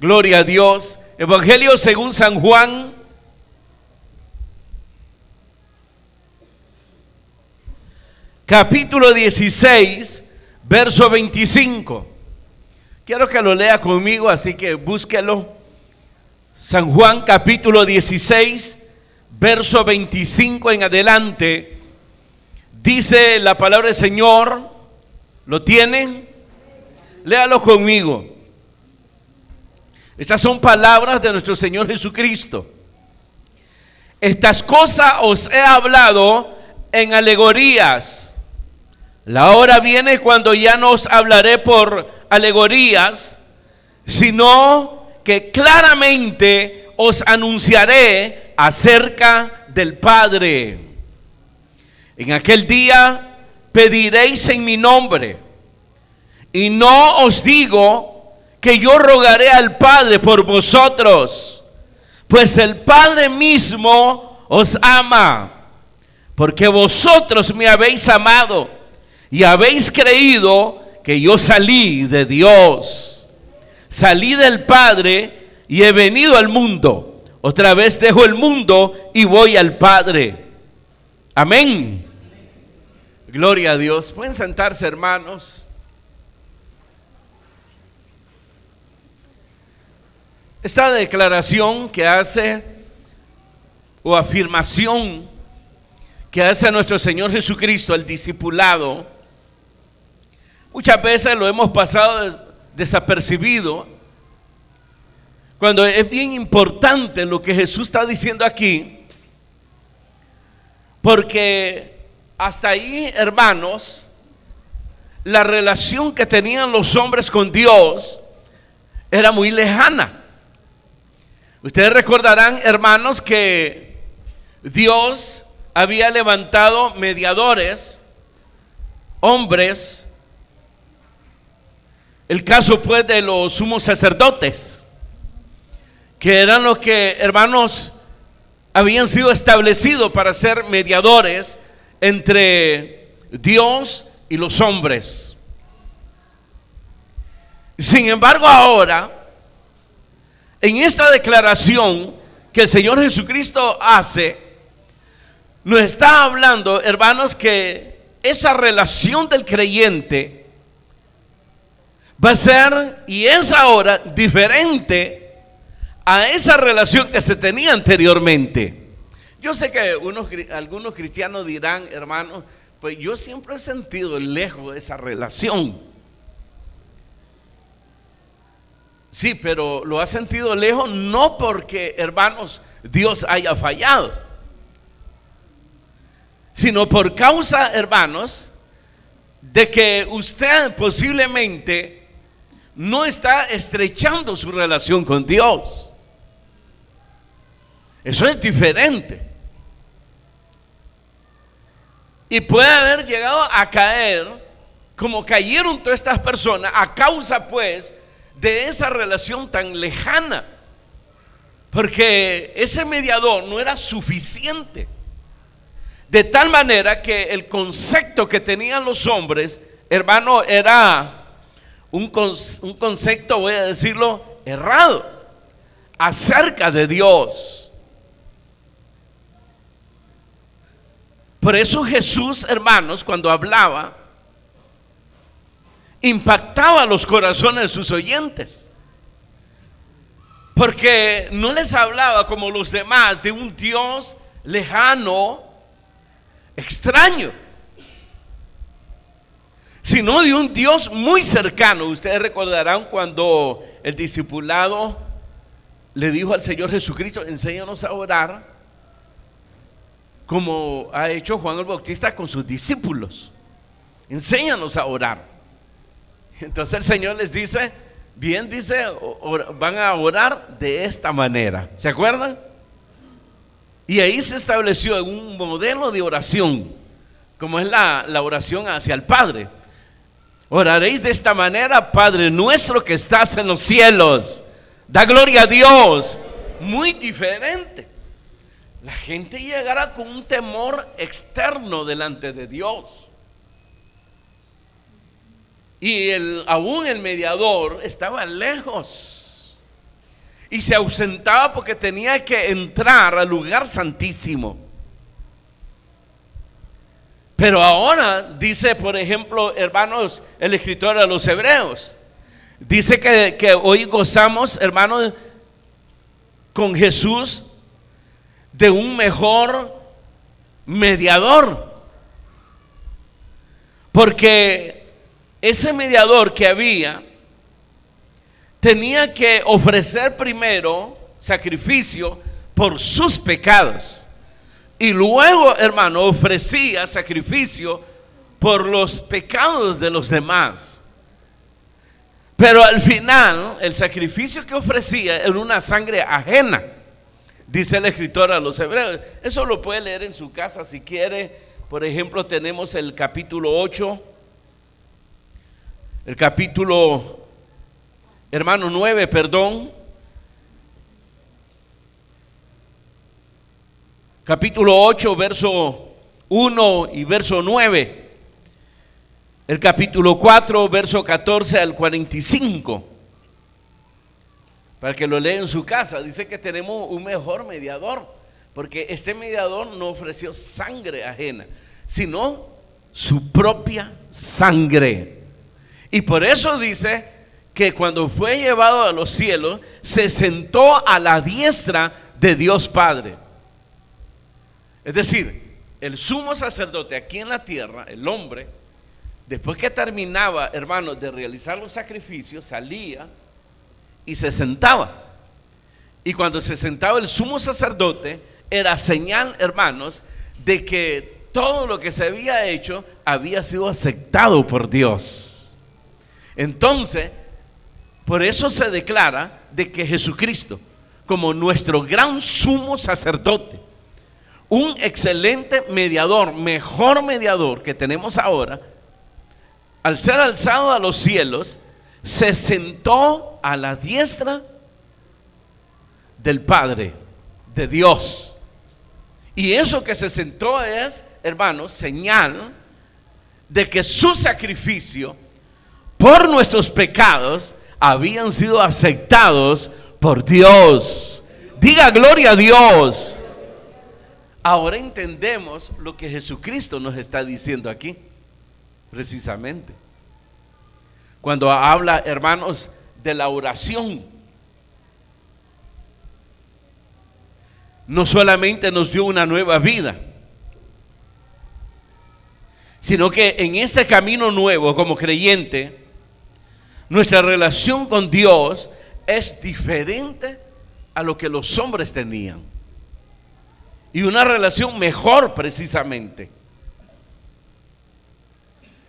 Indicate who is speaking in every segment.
Speaker 1: Gloria a Dios. Evangelio según San Juan, capítulo 16, verso 25. Quiero que lo lea conmigo, así que búsquelo. San Juan capítulo 16, verso 25 en adelante. Dice la palabra del Señor. ¿Lo tienen? Léalo conmigo. Estas son palabras de nuestro Señor Jesucristo. Estas cosas os he hablado en alegorías. La hora viene cuando ya no os hablaré por alegorías, sino que claramente os anunciaré acerca del Padre. En aquel día pediréis en mi nombre, y no os digo que yo rogaré al Padre por vosotros, pues el Padre mismo os ama, porque vosotros me habéis amado y habéis creído que yo salí de Dios. Salí del Padre y he venido al mundo. Otra vez dejo el mundo y voy al Padre. Amén. Gloria a Dios. Pueden sentarse, hermanos. Esta declaración que hace, o afirmación que hace nuestro Señor Jesucristo, el discipulado, muchas veces lo hemos pasado desapercibido, cuando es bien importante lo que Jesús está diciendo aquí, porque hasta ahí, hermanos, la relación que tenían los hombres con Dios era muy lejana. Ustedes recordarán, hermanos, que Dios había levantado mediadores, hombres. El caso pues de los sumos sacerdotes, que eran los que, hermanos, habían sido establecidos para ser mediadores entre Dios y los hombres. Sin embargo, ahora, en esta declaración que el Señor Jesucristo hace, nos está hablando, hermanos, que esa relación del creyente va a ser y es ahora diferente a esa relación que se tenía anteriormente. Yo sé que algunos cristianos dirán, hermanos, pues yo siempre he sentido lejos de esa relación. Sí, pero lo ha sentido lejos no porque, hermanos, Dios haya fallado, sino por causa, hermanos, de que usted posiblemente no está estrechando su relación con Dios. Eso es diferente. Y puede haber llegado a caer como cayeron todas estas personas a causa pues de esa relación tan lejana, porque ese mediador no era suficiente, de tal manera que el concepto que tenían los hombres, hermano, era un concepto, voy a decirlo, errado acerca de Dios. Por eso Jesús, hermanos, cuando hablaba, impactaba los corazones de sus oyentes, porque no les hablaba como los demás de un Dios lejano, extraño, sino de un Dios muy cercano. Ustedes recordarán cuando el discipulado le dijo al Señor Jesucristo: enséñanos a orar como ha hecho Juan el Bautista con sus discípulos. Enséñanos a orar. Entonces el Señor les dice, bien, dice, van a orar de esta manera. ¿Se acuerdan? Y ahí se estableció un modelo de oración, como es la oración hacia el Padre. Oraréis de esta manera: Padre nuestro que estás en los cielos. Da gloria a Dios. Muy diferente. La gente llegará con un temor externo delante de Dios. Y aún el mediador estaba lejos. y se ausentaba porque tenía que entrar al lugar santísimo. Pero ahora dice, por ejemplo, hermanos, el escritor a los Hebreos, dice que hoy gozamos, hermanos, con Jesús de un mejor mediador. Porque ese mediador que había tenía que ofrecer primero sacrificio por sus pecados. Y luego, hermano, ofrecía sacrificio por los pecados de los demás. Pero al final, el sacrificio que ofrecía era una sangre ajena, dice el escritor a los Hebreos. Eso lo puede leer en su casa si quiere. Por ejemplo, tenemos el capítulo 8, el capítulo, hermano, 9, perdón. Capítulo 8, verso 1 y verso 9. El capítulo 4, verso 14 al 45. Para que lo lea en su casa. Dice que tenemos un mejor mediador, porque este mediador no ofreció sangre ajena, sino su propia sangre. Y por eso dice que cuando fue llevado a los cielos, se sentó a la diestra de Dios Padre. Es decir, el sumo sacerdote aquí en la tierra, el hombre, después que terminaba, hermanos, de realizar los sacrificios, salía y se sentaba. Y cuando se sentaba el sumo sacerdote, era señal, hermanos, de que todo lo que se había hecho había sido aceptado por Dios. Entonces, por eso se declara de que Jesucristo, como nuestro gran sumo sacerdote, un excelente mediador, mejor mediador que tenemos ahora, al ser alzado a los cielos, se sentó a la diestra del Padre, de Dios. Y eso que se sentó es, hermanos, señal de que su sacrificio por nuestros pecados habían sido aceptados por Dios. Diga gloria a Dios. Ahora entendemos lo que Jesucristo nos está diciendo aquí, precisamente. Cuando habla, hermanos, de la oración, no solamente nos dio una nueva vida, sino que en este camino nuevo como creyente, nuestra relación con Dios es diferente a lo que los hombres tenían. Y una relación mejor precisamente.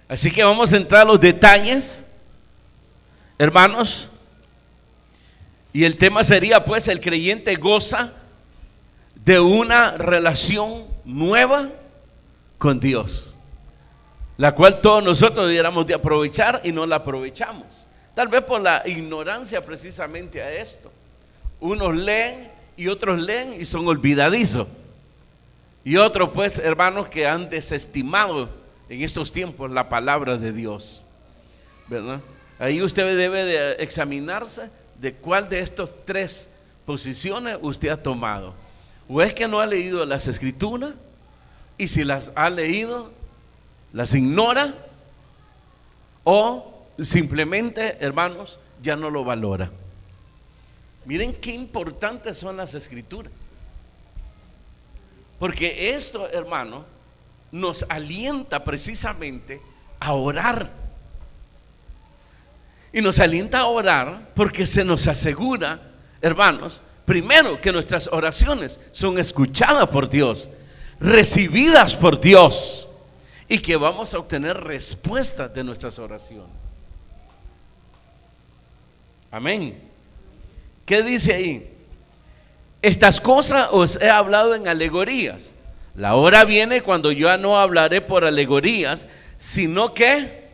Speaker 1: Así que vamos a entrar a los detalles, hermanos. Y el tema sería pues: el creyente goza de una relación nueva con Dios, la cual todos nosotros debiéramos de aprovechar y no la aprovechamos. Tal vez por la ignorancia precisamente a esto. Unos leen y otros leen y son olvidadizos. Y otros pues, hermanos, que han desestimado en estos tiempos la palabra de Dios, ¿verdad? Ahí usted debe de examinarse de cuál de estas tres posiciones usted ha tomado. O es que no ha leído las escrituras, y si las ha leído, las ignora, o simplemente, hermanos, ya no lo valora. Miren qué importantes son las escrituras. Porque esto, hermano, nos alienta precisamente a orar. Y nos alienta a orar porque se nos asegura, hermanos, primero que nuestras oraciones son escuchadas por Dios, recibidas por Dios, y que vamos a obtener respuestas de nuestras oraciones. Amén. ¿Qué dice ahí? Estas cosas os he hablado en alegorías. La hora viene cuando yo ya no hablaré por alegorías, sino que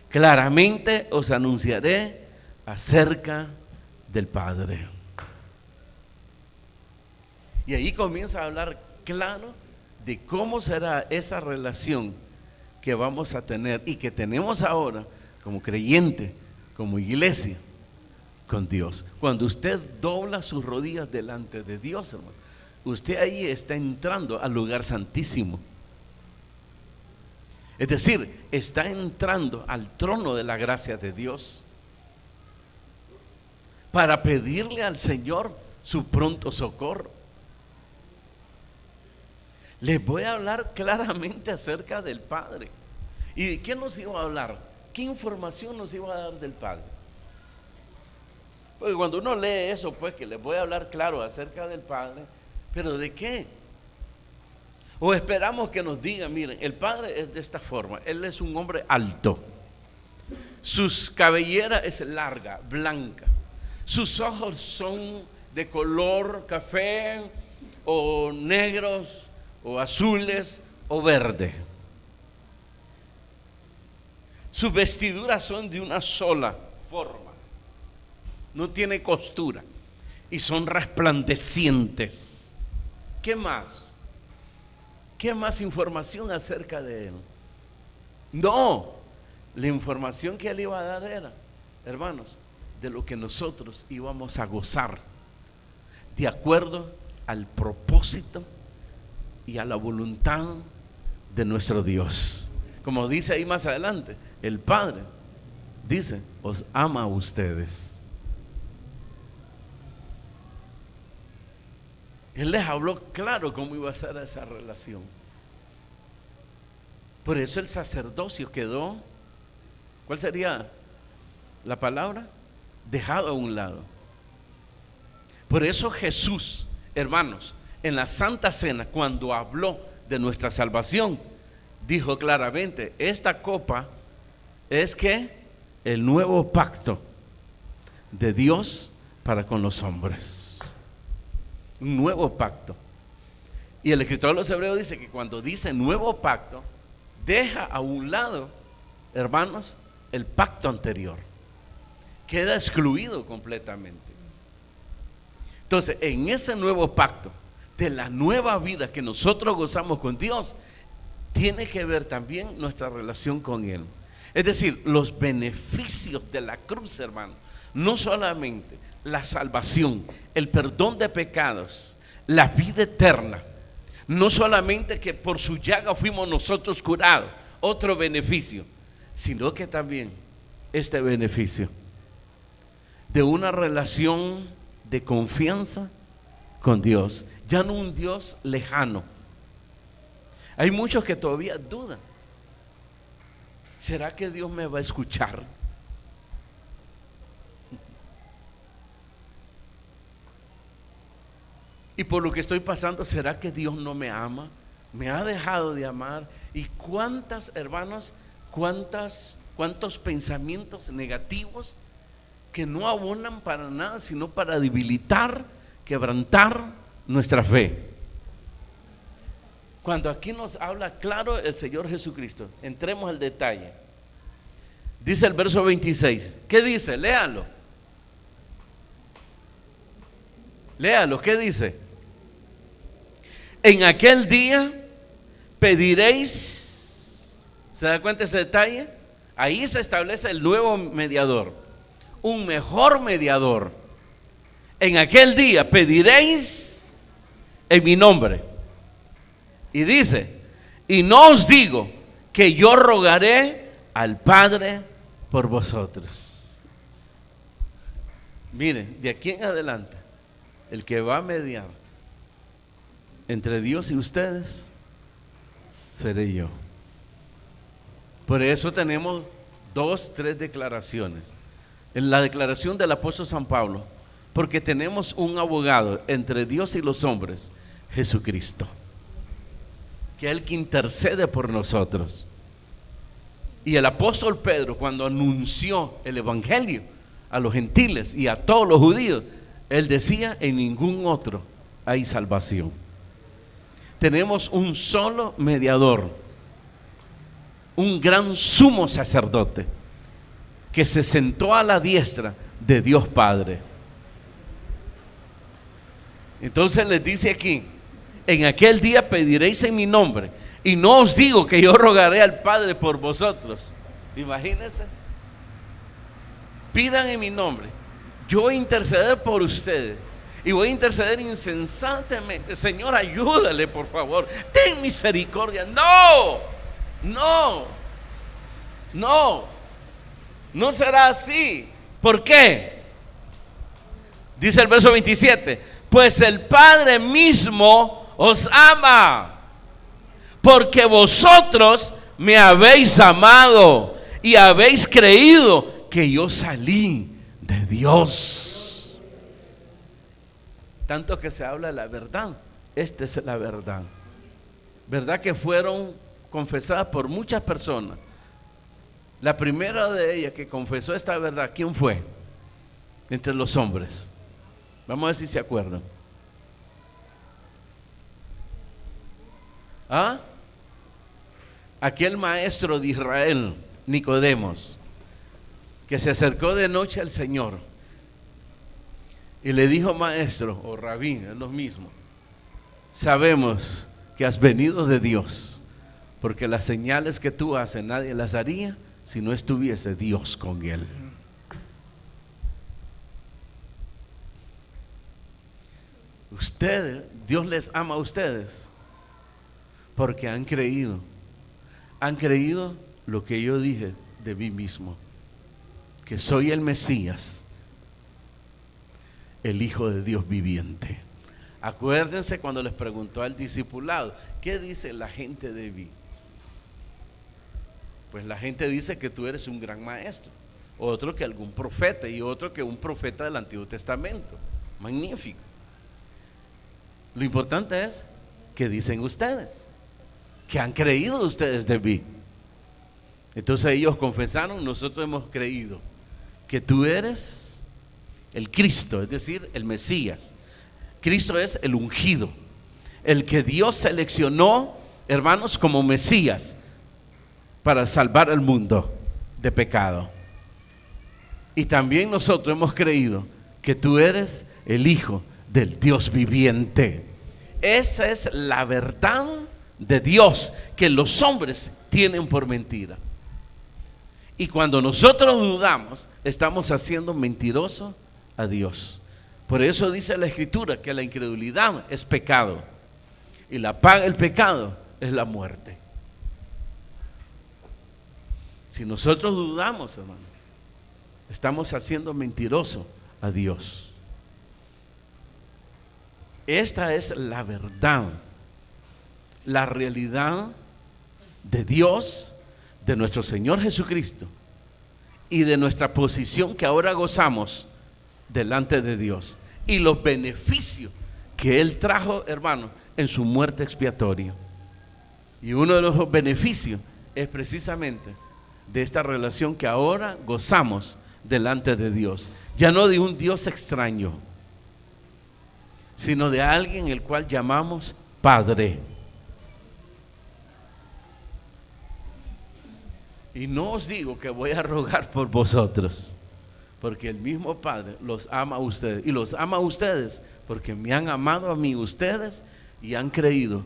Speaker 1: claramente os anunciaré acerca del Padre. Y ahí comienza a hablar claro de cómo será esa relación que vamos a tener y que tenemos ahora como creyente, como iglesia, con Dios. Cuando usted dobla sus rodillas delante de Dios, hermano, usted ahí está entrando al lugar santísimo. Es decir, está entrando al trono de la gracia de Dios para pedirle al Señor su pronto socorro. Les voy a hablar claramente acerca del Padre. ¿Y de qué nos iba a hablar? ¿Qué información nos iba a dar del Padre? Porque cuando uno lee eso, pues que les voy a hablar claro acerca del Padre, ¿pero de qué? O esperamos que nos digan, miren, el Padre es de esta forma, Él es un hombre alto, sus cabelleras es larga, blanca, sus ojos son de color café o negros o azules o verde, sus vestiduras son de una sola forma, no tiene costura y son resplandecientes. ¿Qué más? ¿Qué más información acerca de Él? No, la información que Él iba a dar era, hermanos, de lo que nosotros íbamos a gozar, de acuerdo al propósito y a la voluntad de nuestro Dios. Como dice ahí más adelante, el Padre dice, os ama a ustedes. Él les habló claro cómo iba a ser esa relación. Por eso el sacerdocio quedó, ¿cuál sería la palabra? Dejado a un lado. Por eso Jesús, hermanos, en la Santa Cena, cuando habló de nuestra salvación, dijo claramente, esta copa es que el nuevo pacto de Dios para con los hombres. Un nuevo pacto. Y el escritor de los Hebreos dice que cuando dice nuevo pacto, deja a un lado, hermanos, el pacto anterior. Queda excluido completamente. Entonces, en ese nuevo pacto, de la nueva vida que nosotros gozamos con Dios, tiene que ver también nuestra relación con Él. Es decir, los beneficios de la cruz, hermano, no solamente la salvación, el perdón de pecados, la vida eterna, no solamente que por su llaga fuimos nosotros curados, otro beneficio, sino que también este beneficio de una relación de confianza con Dios, ya no un Dios lejano. Hay muchos que todavía dudan, ¿será que Dios me va a escuchar? Y por lo que estoy pasando, ¿será que Dios no me ama? ¿Me ha dejado de amar? ¿Y cuántas, hermanos, cuántos pensamientos negativos que no abonan para nada, sino para debilitar, quebrantar nuestra fe? Cuando aquí nos habla claro el Señor Jesucristo, entremos al detalle. Dice el verso 26, ¿qué dice? Léalo. Léalo, ¿qué dice? En aquel día pediréis, ¿se da cuenta ese detalle? Ahí se establece el nuevo mediador, un mejor mediador. En aquel día pediréis en mi nombre. Y dice, y no os digo que yo rogaré al Padre por vosotros. Miren, de aquí en adelante, el que va a mediar entre Dios y ustedes seré yo. Por eso tenemos 3 declaraciones. En la declaración del apóstol San Pablo, porque tenemos un abogado entre Dios y los hombres, Jesucristo, que es el que intercede por nosotros. Y el apóstol Pedro, cuando anunció el evangelio a los gentiles y a todos los judíos, él decía, en ningún otro hay salvación. Tenemos un solo mediador, un gran sumo sacerdote que se sentó a la diestra de Dios Padre. Entonces les dice aquí, en aquel día pediréis en mi nombre, y no os digo que yo rogaré al Padre por vosotros. Imagínense, pidan en mi nombre. Yo voy a interceder por ustedes. Y voy a interceder incesantemente. Señor, ayúdale, por favor. Ten misericordia. No, no, no. No será así. ¿Por qué? Dice el verso 27. Pues el Padre mismo os ama, porque vosotros me habéis amado y habéis creído que yo salí de Dios. Tanto que se habla de la verdad. Esta es la verdad. Verdad que fueron confesadas por muchas personas. La primera de ellas que confesó esta verdad, ¿quién fue? Entre los hombres. Vamos a ver si se acuerdan. Aquel maestro de Israel, Nicodemos, que se acercó de noche al Señor y le dijo: maestro o rabí, es lo mismo, sabemos que has venido de Dios, porque las señales que tú haces nadie las haría si no estuviese Dios con él. Ustedes, Dios les ama a ustedes porque han creído lo que yo dije de mí mismo, que soy el Mesías, el Hijo de Dios viviente. Acuérdense cuando les preguntó al discipulado: ¿qué dice la gente de mí? Pues la gente dice que tú eres un gran maestro, otro que algún profeta y otro que un profeta del Antiguo Testamento. Magnífico. Lo importante es que dicen ustedes, que han creído ustedes de mí. Entonces ellos confesaron: nosotros hemos creído que tú eres el Cristo, es decir, el Mesías. Cristo es el ungido, el que Dios seleccionó, hermanos, como Mesías para salvar al mundo de pecado. Y también nosotros hemos creído que tú eres el Hijo del Dios viviente. Esa es la verdad de Dios que los hombres tienen por mentira. Y cuando nosotros dudamos, estamos haciendo mentiroso a Dios. Por eso dice la Escritura que la incredulidad es pecado, y la paga del pecado es la muerte. Si nosotros dudamos, hermano, estamos haciendo mentiroso a Dios. Esta es la verdad, la realidad de Dios, de nuestro Señor Jesucristo y de nuestra posición que ahora gozamos delante de Dios, y los beneficios que Él trajo, hermano, en su muerte expiatoria. Y uno de los beneficios es precisamente de esta relación que ahora gozamos delante de Dios, ya no de un Dios extraño, sino de alguien el cual llamamos Padre. Y no os digo que voy a rogar por vosotros, porque el mismo Padre los ama a ustedes, y los ama a ustedes porque me han amado a mí ustedes y han creído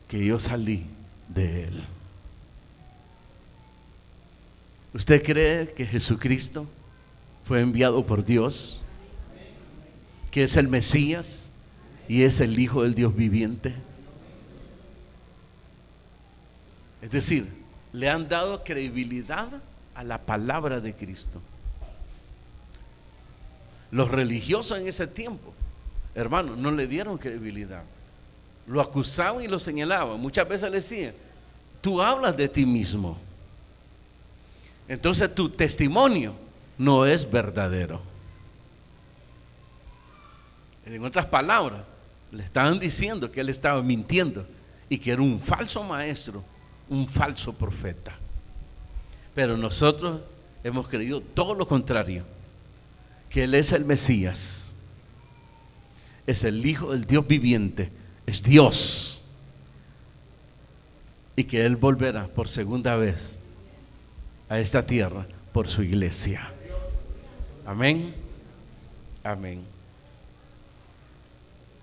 Speaker 1: que yo salí de Él. ¿Usted cree que Jesucristo fue enviado por Dios, que es el Mesías y es el Hijo del Dios viviente? Es decir, le han dado credibilidad a la palabra de Cristo. Los religiosos en ese tiempo, hermano, no le dieron credibilidad. Lo acusaban y lo señalaban. Muchas veces le decían: tú hablas de ti mismo, entonces tu testimonio no es verdadero. En otras palabras, le estaban diciendo que él estaba mintiendo y que era un falso maestro, un falso profeta. Pero nosotros hemos creído todo lo contrario, que Él es el Mesías, es el Hijo del Dios viviente, es Dios, y que Él volverá por segunda vez a esta tierra por su iglesia. Amén. Amén.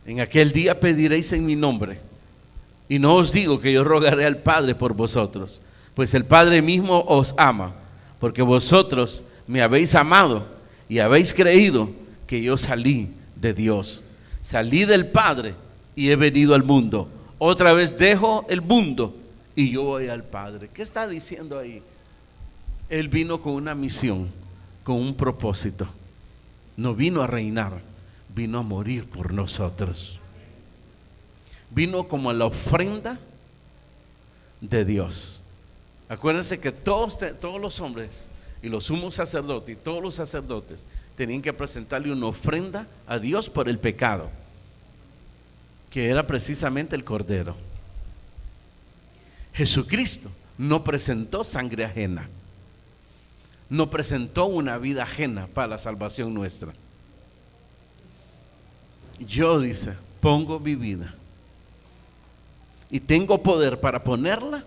Speaker 1: En aquel día pediréis en mi nombre, y no os digo que yo rogaré al Padre por vosotros, pues el Padre mismo os ama, porque vosotros me habéis amado y habéis creído que yo salí de Dios, salí del Padre y he venido al mundo. Otra vez dejo el mundo y yo voy al Padre. ¿Qué está diciendo ahí? Él vino con una misión, con un propósito. No vino a reinar, vino a morir por nosotros. Vino como la ofrenda de Dios. Acuérdense que todos los hombres y los sumos sacerdotes y todos los sacerdotes tenían que presentarle una ofrenda a Dios por el pecado, que era precisamente el Cordero. Jesucristo no presentó sangre ajena, no presentó una vida ajena para la salvación nuestra. Yo, dice, pongo mi vida y tengo poder para ponerla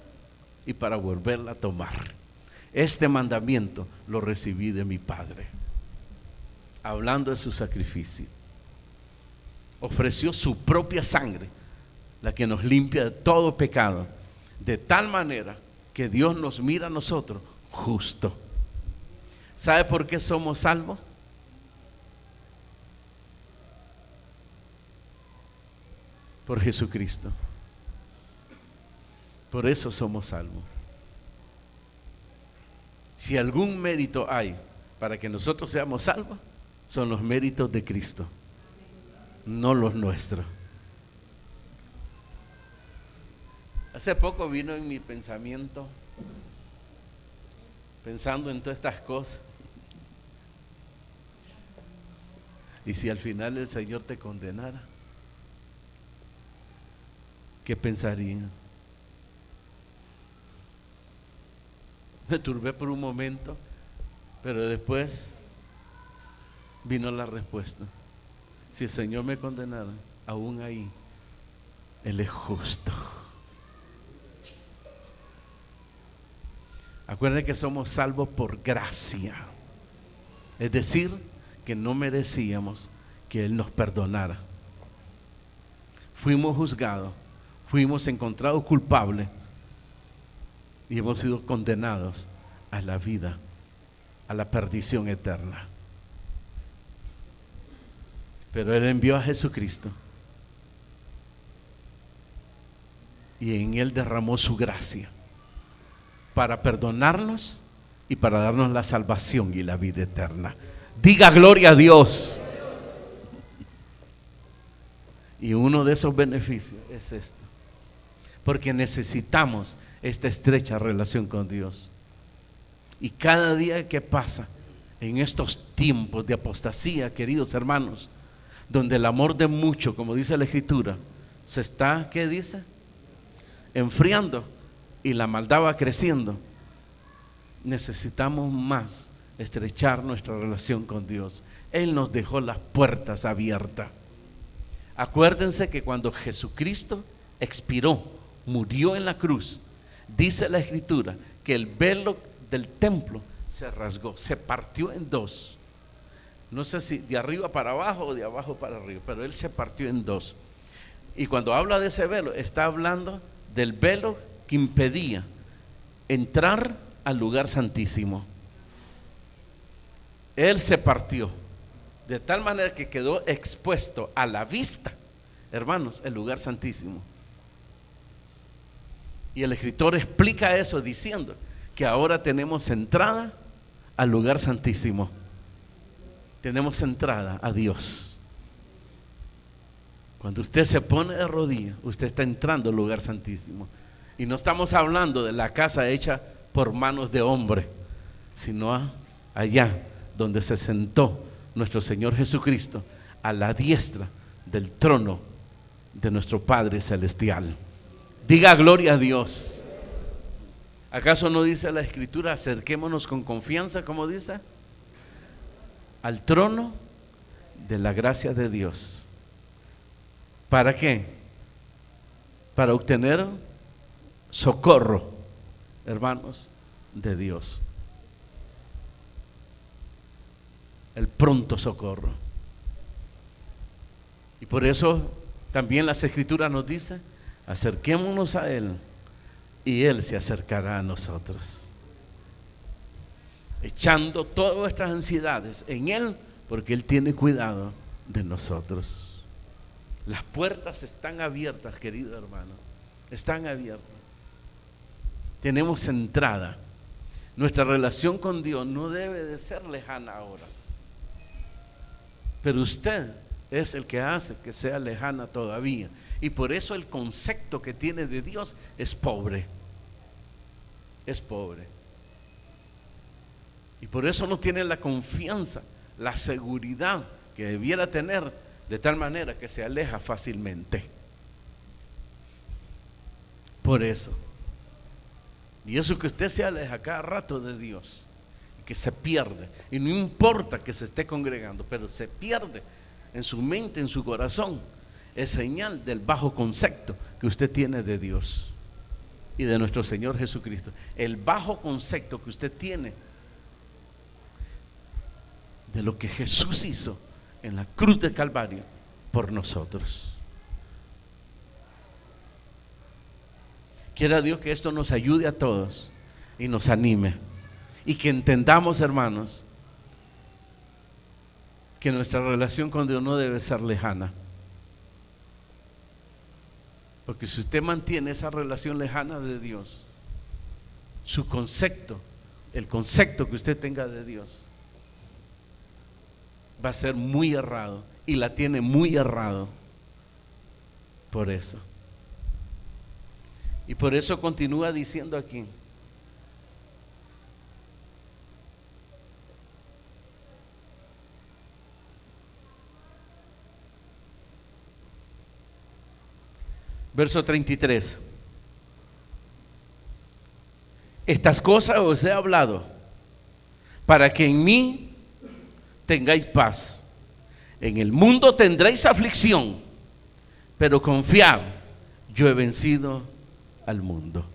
Speaker 1: y para volverla a tomar. Este mandamiento lo recibí de mi Padre. Hablando de su sacrificio, ofreció su propia sangre, la que nos limpia de todo pecado, de tal manera que Dios nos mira a nosotros justo. ¿Sabe por qué somos salvos? Por Jesucristo. Por eso somos salvos. Si algún mérito hay para que nosotros seamos salvos, son los méritos de Cristo, no los nuestros. Hace poco vino en mi pensamiento, pensando en todas estas cosas, y si al final el Señor te condenara, ¿qué pensaría? Me turbé por un momento, pero después vino la respuesta. Si el Señor me condenara, aún ahí Él es justo. Acuérdense que somos salvos por gracia, es decir, que no merecíamos que Él nos perdonara. Fuimos juzgados, fuimos encontrados culpables y hemos sido condenados a la vida, a la perdición eterna. Pero Él envió a Jesucristo y en Él derramó su gracia para perdonarnos y para darnos la salvación y la vida eterna. Diga gloria a Dios. Y uno de esos beneficios es esto, porque necesitamos esta estrecha relación con Dios. Y cada día que pasa en estos tiempos de apostasía, queridos hermanos, donde el amor de muchos, como dice la Escritura, se está, ¿qué dice? Enfriando y la maldad va creciendo. Necesitamos más estrechar nuestra relación con Dios. Él nos dejó las puertas abiertas. Acuérdense que cuando Jesucristo expiró, murió en la cruz, dice la Escritura que el velo del templo se rasgó, se partió en dos. No sé si de arriba para abajo o de abajo para arriba, pero Él se partió en dos. Y cuando habla de ese velo, está hablando del velo que impedía entrar al lugar santísimo. Él se partió de tal manera que quedó expuesto a la vista, hermanos, el lugar santísimo. Y el escritor explica eso diciendo que ahora tenemos entrada al lugar santísimo. Tenemos entrada a Dios. Cuando usted se pone de rodillas, usted está entrando al lugar santísimo. Y no estamos hablando de la casa hecha por manos de hombre, sino allá donde se sentó nuestro Señor Jesucristo a la diestra del trono de nuestro Padre Celestial. Diga gloria a Dios. ¿Acaso no dice la Escritura, acerquémonos con confianza, como dice? Al trono de la gracia de Dios. ¿Para qué? Para obtener socorro, hermanos, de Dios. El pronto socorro. Y por eso también las Escrituras nos dicen, acerquémonos a Él y Él se acercará a nosotros. echando todas vuestras ansiedades en Él, porque Él tiene cuidado de nosotros. Las puertas están abiertas, querido hermano, están abiertas. Tenemos entrada. Nuestra relación con Dios no debe de ser lejana ahora, pero usted es el que hace que sea lejana todavía, y por eso el concepto que tiene de Dios es pobre. Es pobre. Y por eso no tiene la confianza, la seguridad que debiera tener, de tal manera que se aleja fácilmente. Por eso. Y eso que usted se aleja cada rato de Dios, y que se pierde, y no importa que se esté congregando, pero se pierde en su mente, en su corazón, es señal del bajo concepto que usted tiene de Dios y de nuestro Señor Jesucristo. El bajo concepto que usted tiene de lo que Jesús hizo en la cruz de Calvario por nosotros. Quiera Dios que esto nos ayude a todos y nos anime, y que entendamos, hermanos, que nuestra relación con Dios no debe ser lejana. Porque si usted mantiene esa relación lejana de Dios, su concepto, el concepto que usted tenga de Dios, va a ser muy errado, y la tiene muy errado. Por eso. Y por eso continúa diciendo aquí: verso 33. Estas cosas os he hablado para que en mí tengáis paz. En el mundo tendréis aflicción, pero confiad, yo he vencido al mundo.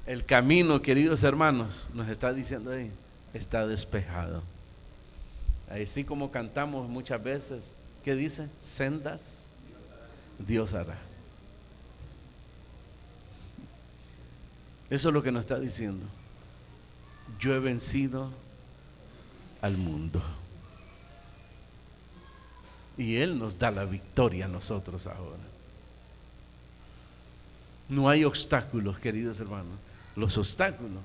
Speaker 1: El camino, queridos hermanos, nos está diciendo ahí, está despejado. Así como cantamos muchas veces, ¿qué dice? Sendas Dios hará. Eso es lo que nos está diciendo. Yo he vencido al mundo, y Él nos da la victoria a nosotros ahora. No hay obstáculos, queridos hermanos. Los obstáculos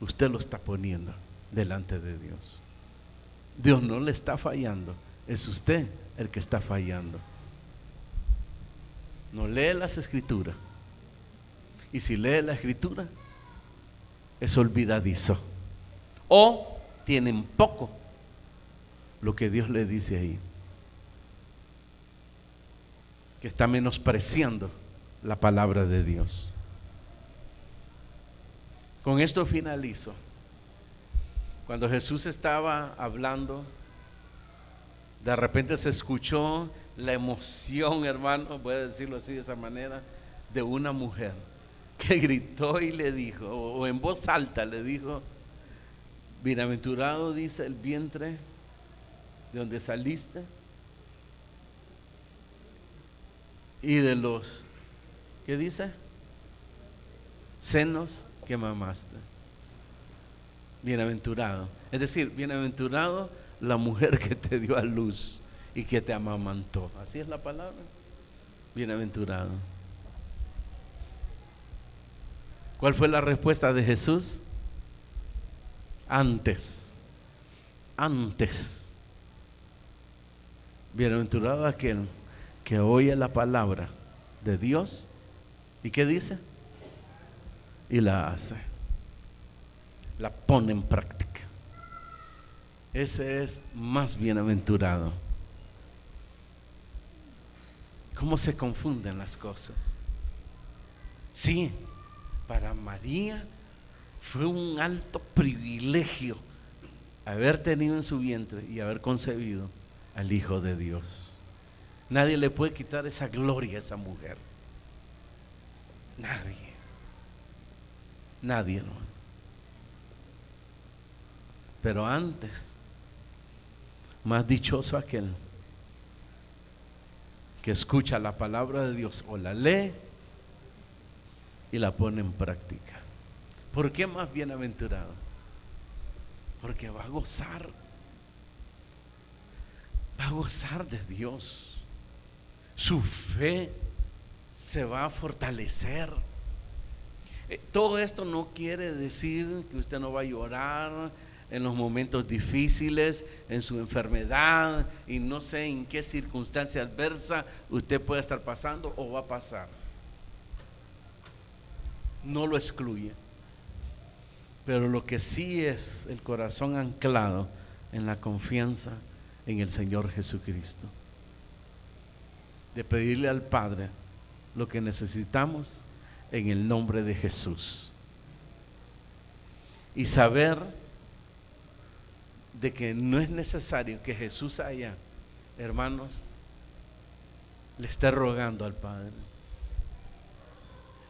Speaker 1: usted los está poniendo delante de Dios. Dios no le está fallando, es usted el que está fallando. No lee las escrituras, y si lee la escritura es olvidadizo, o tienen poco lo que Dios le dice ahí, que está menospreciando la palabra de Dios. Con esto finalizo. Cuando Jesús estaba hablando, de repente se escuchó la emoción, hermano, voy a decirlo así de esa manera, de una mujer que gritó y le dijo, o en voz alta le dijo: bienaventurado, dice, el vientre de donde saliste y de los, ¿qué dice? Senos que mamaste. Bienaventurado, es decir, bienaventurado la mujer que te dio a luz y que te amamantó. Así es la palabra. Bienaventurado. ¿Cuál fue la respuesta de Jesús? Antes. Bienaventurado aquel que oye la palabra de Dios y ¿qué dice? Y la hace, la pone en práctica. Ese es más bienaventurado. ¿Cómo se confunden las cosas? Sí, para María fue un alto privilegio haber tenido en su vientre y haber concebido al Hijo de Dios. Nadie le puede quitar esa gloria a esa mujer. Nadie, hermano. Pero antes, más dichoso aquel que escucha la palabra de Dios o la lee y la pone en práctica. ¿Por qué más bienaventurado? Porque va a gozar de Dios. Su fe se va a fortalecer. Todo esto no quiere decir que usted no va a llorar en los momentos difíciles, en su enfermedad, y no sé en qué circunstancia adversa usted puede estar pasando o va a pasar. No lo excluye. Pero lo que sí es el corazón anclado en la confianza en el Señor Jesucristo, de pedirle al Padre lo que necesitamos en el nombre de Jesús, y saber de que no es necesario que Jesús allá, hermanos, le esté rogando al Padre.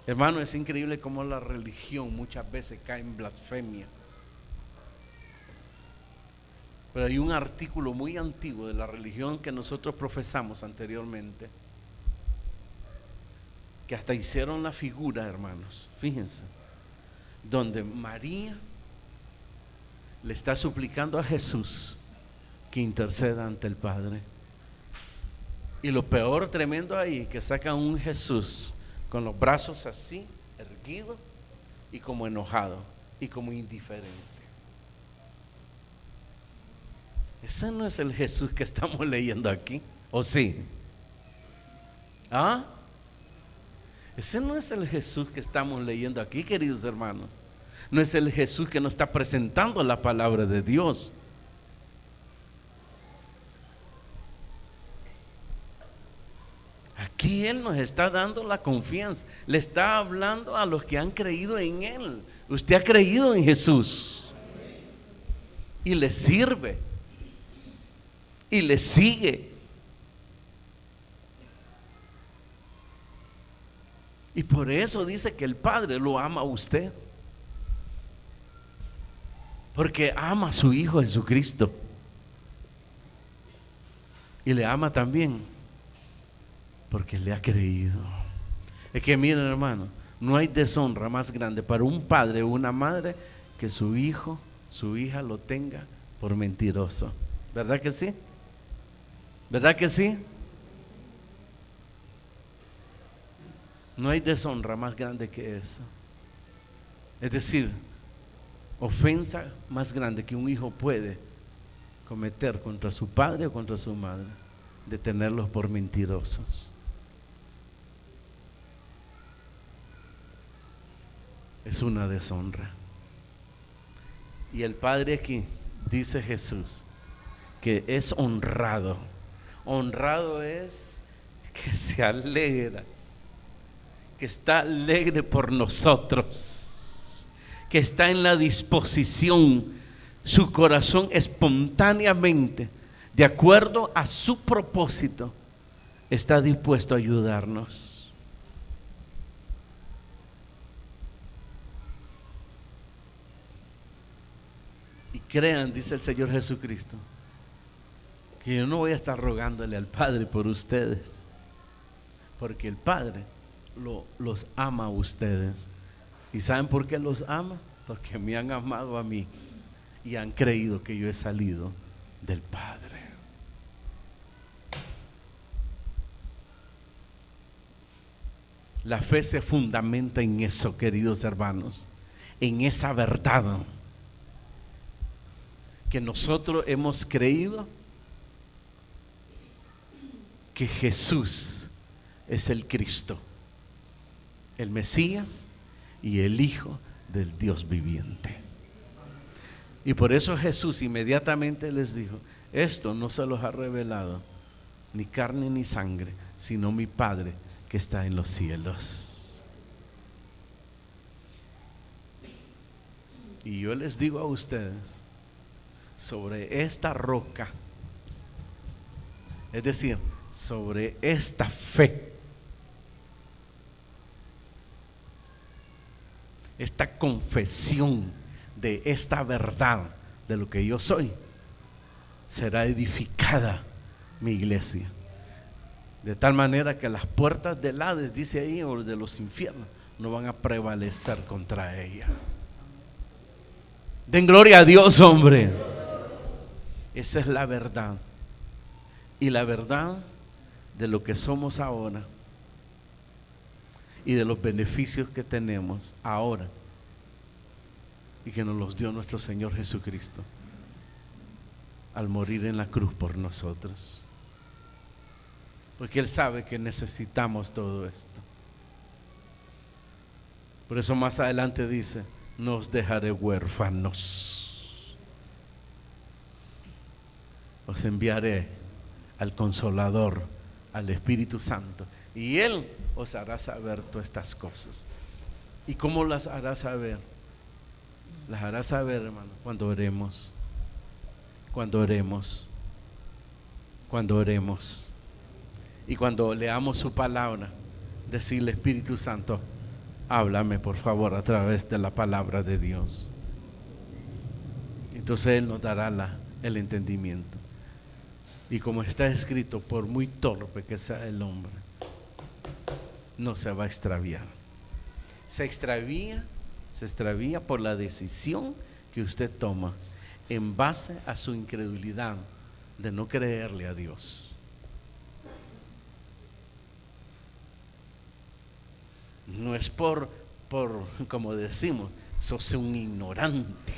Speaker 1: Hermano, es increíble cómo la religión muchas veces cae en blasfemia. Pero hay un artículo muy antiguo de la religión que nosotros profesamos anteriormente, que hasta hicieron la figura, hermanos, fíjense, donde María le está suplicando a Jesús que interceda ante el Padre. Y lo peor tremendo ahí, que sacan un Jesús con los brazos así, erguidos, y como enojado y como indiferente. Ese no es el Jesús que estamos leyendo aquí, ¿o sí? ¿Ah? Ese no es el Jesús que estamos leyendo aquí, queridos hermanos. No es el Jesús que nos está presentando la palabra de Dios. Aquí Él nos está dando la confianza. Le está hablando a los que han creído en Él. Usted ha creído en Jesús y le sirve y le sigue. Y por eso dice que el Padre lo ama a usted, porque ama a su Hijo Jesucristo, y le ama también porque le ha creído. Es que miren, hermano, no hay deshonra más grande para un padre o una madre que su hijo, su hija lo tenga por mentiroso. ¿Verdad que sí? ¿Verdad que sí? No hay deshonra más grande que eso. Es decir, ofensa más grande que un hijo puede cometer contra su padre o contra su madre, de tenerlos por mentirosos. Es una deshonra. Y el Padre aquí, dice Jesús, que es honrado. Honrado es que se alegra, que está alegre por nosotros, que está en la disposición, su corazón espontáneamente, de acuerdo a su propósito, está dispuesto a ayudarnos. Y crean, dice el Señor Jesucristo, que yo no voy a estar rogándole al Padre por ustedes, porque el Padre los ama a ustedes. ¿Y saben por qué los ama? Porque me han amado a mí y han creído que yo he salido del Padre. La fe se fundamenta en eso, queridos hermanos, en esa verdad que nosotros hemos creído, que Jesús es el Cristo, el Mesías y el Hijo del Dios viviente. Y por eso Jesús inmediatamente les dijo: esto no se los ha revelado ni carne ni sangre, sino mi Padre que está en los cielos. Y yo les digo a ustedes, sobre esta roca, es decir, sobre esta fe, esta confesión de esta verdad de lo que yo soy, será edificada mi iglesia, de tal manera que las puertas del Hades, dice ahí, o de los infiernos, no van a prevalecer contra ella. Den gloria a Dios, hombre. Esa es la verdad. Y la verdad de lo que somos ahora y de los beneficios que tenemos ahora y que nos los dio nuestro Señor Jesucristo al morir en la cruz por nosotros, porque Él sabe que necesitamos todo esto. Por eso más adelante dice: no os dejaré huérfanos, os enviaré al Consolador, al Espíritu Santo, y Él os hará saber todas estas cosas. ¿Y cómo las hará saber? Las hará saber, hermano, cuando oremos, cuando oremos, cuando oremos, y cuando leamos su palabra, decirle: Espíritu Santo, háblame por favor a través de la palabra de Dios. Entonces Él nos dará el entendimiento. Y como está escrito, por muy torpe que sea el hombre, no se va a extraviar. Se extravía por la decisión que usted toma en base a su incredulidad de no creerle a Dios. No es por como decimos, sos un ignorante,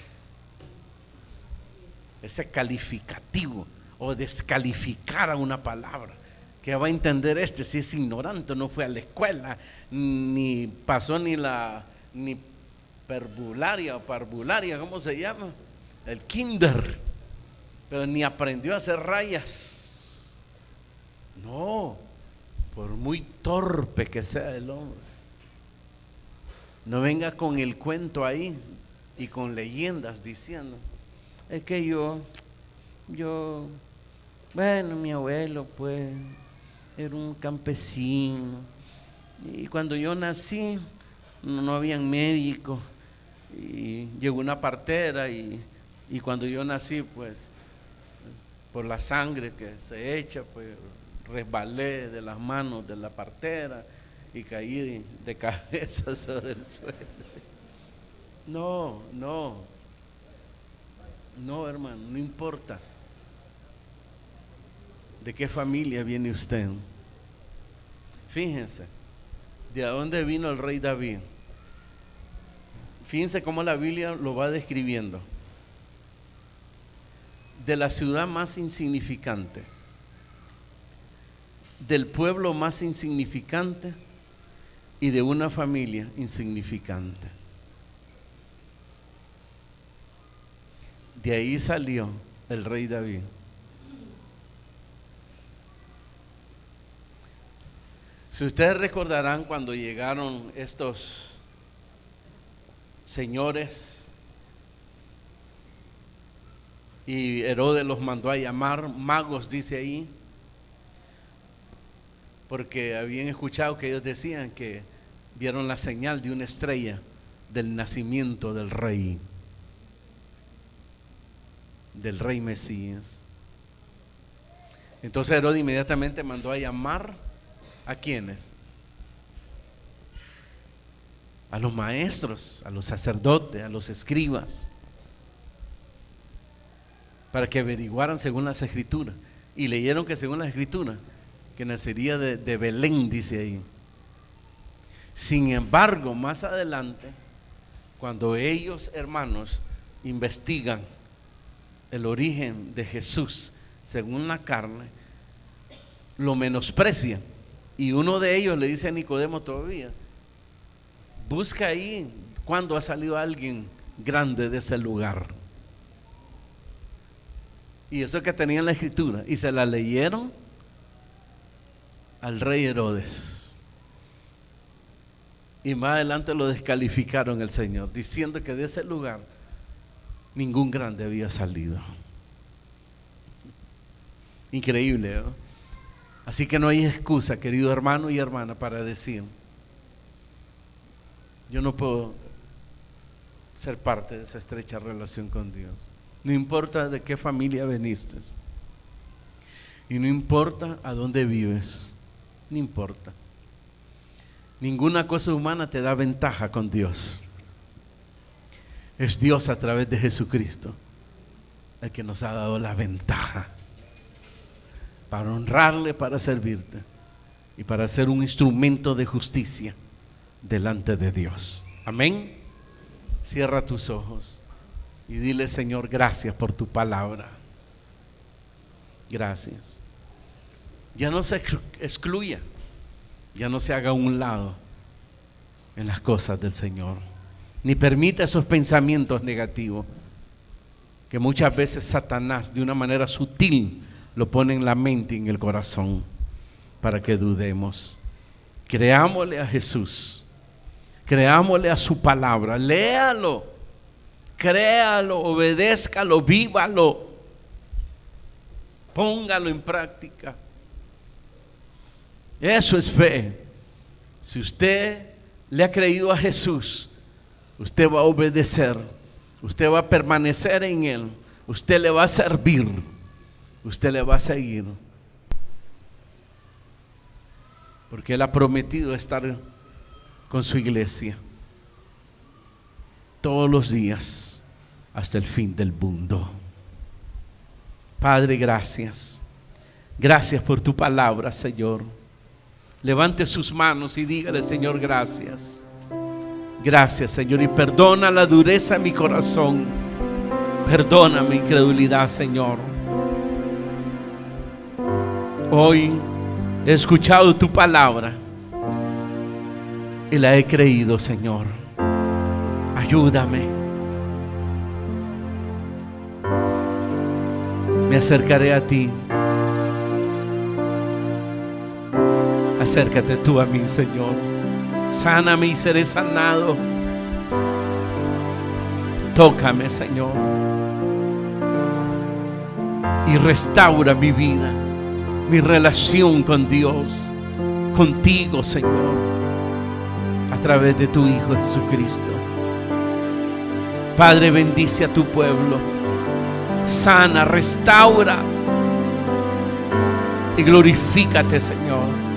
Speaker 1: ese calificativo o descalificar a una palabra que va a entender si es ignorante, no fue a la escuela, ni pasó ni parvularia o parvularia, ¿cómo se llama? El kinder, pero ni aprendió a hacer rayas. No, por muy torpe que sea el hombre, no venga con el cuento ahí y con leyendas diciendo: es que bueno, mi abuelo pues era un campesino y cuando yo nací no habían médicos y llegó una partera y cuando yo nací pues por la sangre que se echa pues resbalé de las manos de la partera y caí de cabeza sobre el suelo. No, hermano, no importa de qué familia viene usted. Fíjense de dónde vino el rey David. Fíjense cómo la Biblia lo va describiendo: de la ciudad más insignificante, del pueblo más insignificante y de una familia insignificante. De ahí salió el rey David. Si ustedes recordarán cuando llegaron estos señores y Herodes los mandó a llamar magos, dice ahí, porque habían escuchado que ellos decían que vieron la señal de una estrella del nacimiento del rey Mesías. Entonces Herodes inmediatamente mandó a llamar ¿a quiénes? A los maestros, a los sacerdotes, a los escribas, para que averiguaran según las escrituras, y leyeron que según las escrituras que nacería de Belén, dice ahí. Sin embargo, más adelante, cuando ellos, hermanos, investigan el origen de Jesús según la carne, lo menosprecian, y uno de ellos le dice a Nicodemo todavía: busca ahí cuando ha salido alguien grande de ese lugar. Y eso que tenían la escritura, y se la leyeron al rey Herodes, y más adelante lo descalificaron el Señor, diciendo que de ese lugar ningún grande había salido. Increíble, ¿no? Así que no hay excusa, querido hermano y hermana, para decir: yo no puedo ser parte de esa estrecha relación con Dios. No importa de qué familia veniste, y no importa a dónde vives, no importa. Ninguna cosa humana te da ventaja con Dios. Es Dios a través de Jesucristo el que nos ha dado la ventaja para honrarle, para servirte y para ser un instrumento de justicia delante de Dios. Amén. Cierra tus ojos y dile: Señor, gracias por tu palabra. Gracias. Ya no se excluya, ya no se haga a un lado en las cosas del Señor, ni permita esos pensamientos negativos que muchas veces Satanás de una manera sutil lo pone en la mente y en el corazón para que dudemos. Creámosle a Jesús, creámosle a su palabra, léalo, créalo, obedézcalo, vívalo, póngalo en práctica. Eso es fe. Si usted le ha creído a Jesús, usted va a obedecer, usted va a permanecer en Él, usted le va a servir, usted le va a seguir, porque Él ha prometido estar con su iglesia todos los días hasta el fin del mundo. Padre, gracias. Gracias por tu palabra, Señor. Levante sus manos y dígale: Señor, gracias. Gracias, Señor, y perdona la dureza de mi corazón. Perdona mi incredulidad, Señor. Hoy he escuchado tu palabra y la he creído, Señor. Ayúdame. Me acercaré a ti. Acércate tú a mí, Señor. Sáname y seré sanado. Tócame, Señor, y restaura mi vida, mi relación con Dios, contigo, Señor, a través de tu Hijo Jesucristo. Padre, bendice a tu pueblo. Sana, restaura y glorifícate, Señor.